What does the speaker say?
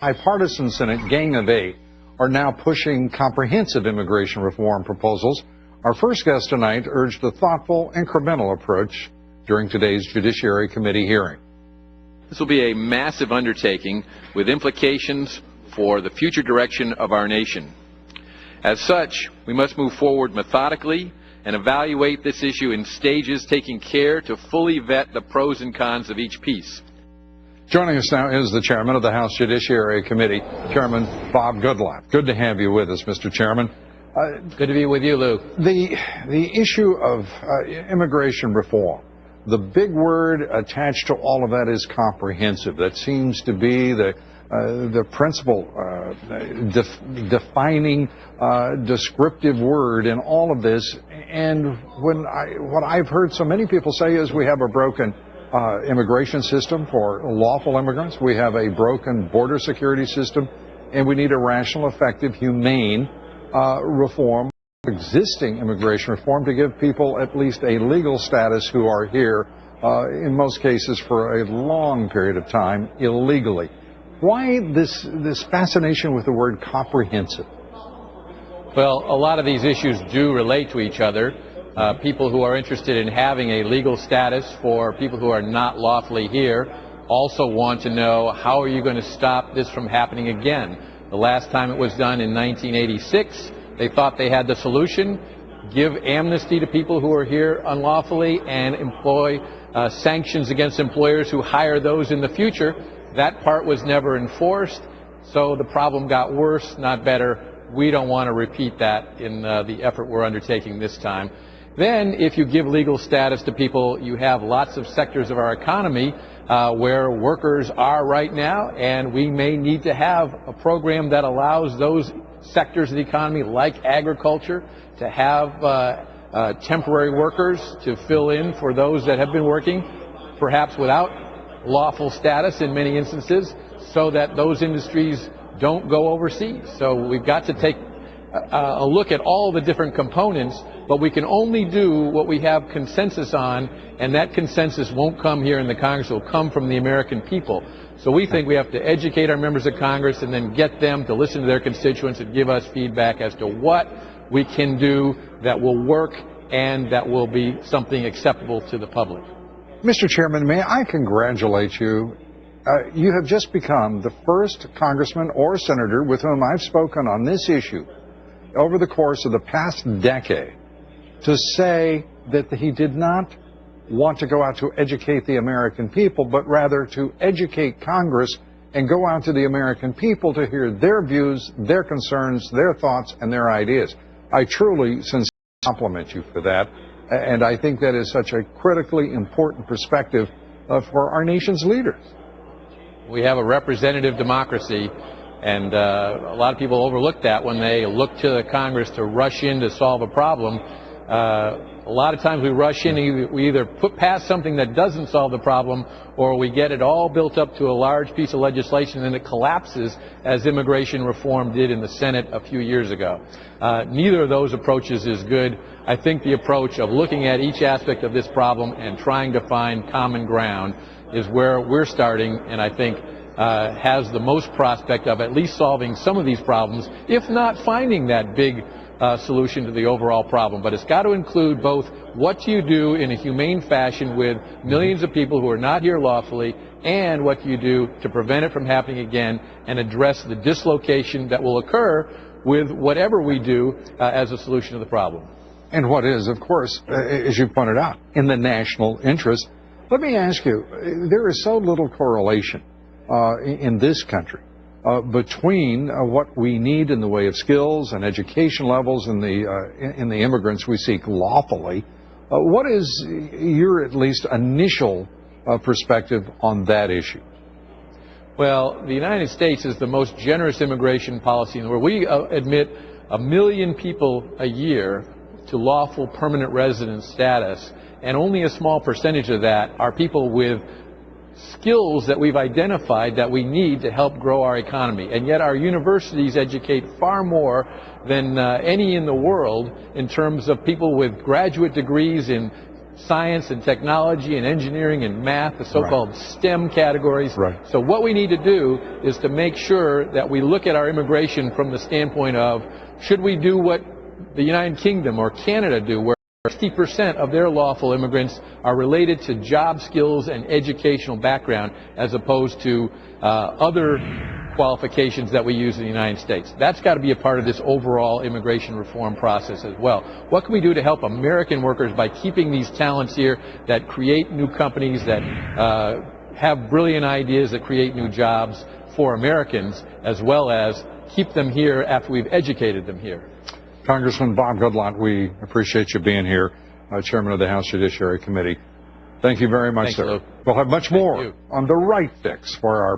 Bipartisan Senate Gang of Eight are now pushing comprehensive immigration reform proposals. Our first guest tonight urged a thoughtful, incremental approach during today's Judiciary Committee hearing. This will be a massive undertaking with implications for the future direction of our nation. As such, we must move forward methodically and evaluate this issue in stages, taking care to fully vet the pros and cons of each piece. Joining us now is the chairman of the House Judiciary Committee, Chairman Bob Goodlatte. Good to have you with us, Mr. Chairman. Good to be with you, Lou. The issue of immigration reform, the big word attached to all of that is comprehensive. That seems to be the principal defining descriptive word in all of this. And what I've heard so many people say is we have a broken immigration system for lawful immigrants. We have a broken border security system, and we need a rational, effective, humane reform, existing immigration reform, to give people at least a legal status who are here, in most cases for a long period of time, illegally. Why this fascination with the word comprehensive? Well, a lot of these issues do relate to each other. People who are interested in having a legal status for people who are not lawfully here also want to know, how are you going to stop this from happening again? The last time it was done in 1986, they thought they had the solution: give amnesty to people who are here unlawfully and employ sanctions against employers who hire those in the future. That part was never enforced, so the problem got worse, not better. We don't want to repeat that in the effort we're undertaking this time. Then, if you give legal status to people, you have lots of sectors of our economy where workers are right now, and we may need to have a program that allows those sectors of the economy, like agriculture, to have temporary workers to fill in for those that have been working, perhaps without lawful status in many instances, so that those industries don't go overseas. So we've got to take a look at all the different components, but we can only do what we have consensus on, and that consensus won't come here in the Congress. It will come from the American people. So we think we have to educate our members of Congress and then get them to listen to their constituents and give us feedback as to what we can do that will work and that will be something acceptable to the public. Mr. Chairman, may I congratulate you? You have just become the first congressman or senator with whom I've spoken on this issue over the course of the past decade to say that he did not want to go out to educate the American people, but rather to educate Congress and go out to the American people to hear their views, their concerns, their thoughts, and their ideas. I truly sincerely compliment you for that, and I think that is such a critically important perspective for our nation's leaders. We have a representative democracy, and a lot of people overlook that when they look to the Congress to rush in to solve a problem. A lot of times we rush in and we either put past something that doesn't solve the problem, or we get it all built up to a large piece of legislation and it collapses, as immigration reform did in the Senate a few years ago. Neither of those approaches is good. I think the approach of looking at each aspect of this problem and trying to find common ground is where we're starting, and I think has the most prospect of at least solving some of these problems, if not finding that big solution to the overall problem. But it's got to include both what do you do in a humane fashion with millions of people who are not here lawfully, and what you do to prevent it from happening again and address the dislocation that will occur with whatever we do as a solution to the problem. And what is, of course, as you pointed out, in the national interest. Let me ask you, there is so little correlation in this country between what we need in the way of skills and education levels in the immigrants we seek lawfully. What is your, at least, initial perspective on that issue? Well, the United States is the most generous immigration policy in the world. We admit 1 million people a year to lawful permanent resident status, and only a small percentage of that are people with skills that we've identified that we need to help grow our economy. And yet our universities educate far more than any in the world in terms of people with graduate degrees in science and technology and engineering and math, the so-called STEM categories. Right. So what we need to do is to make sure that we look at our immigration from the standpoint of, should we do what the United Kingdom or Canada do, where 60% of their lawful immigrants are related to job skills and educational background as opposed to other qualifications that we use in the United States. That's got to be a part of this overall immigration reform process as well. What can we do to help American workers by keeping these talents here that create new companies, that have brilliant ideas, that create new jobs for Americans, as well as keep them here after we've educated them here? Congressman Bob Goodlatte, we appreciate you being here, Chairman of the House Judiciary Committee. Thank you very much, Thanks, sir. Lou. We'll have much more on the right fix for our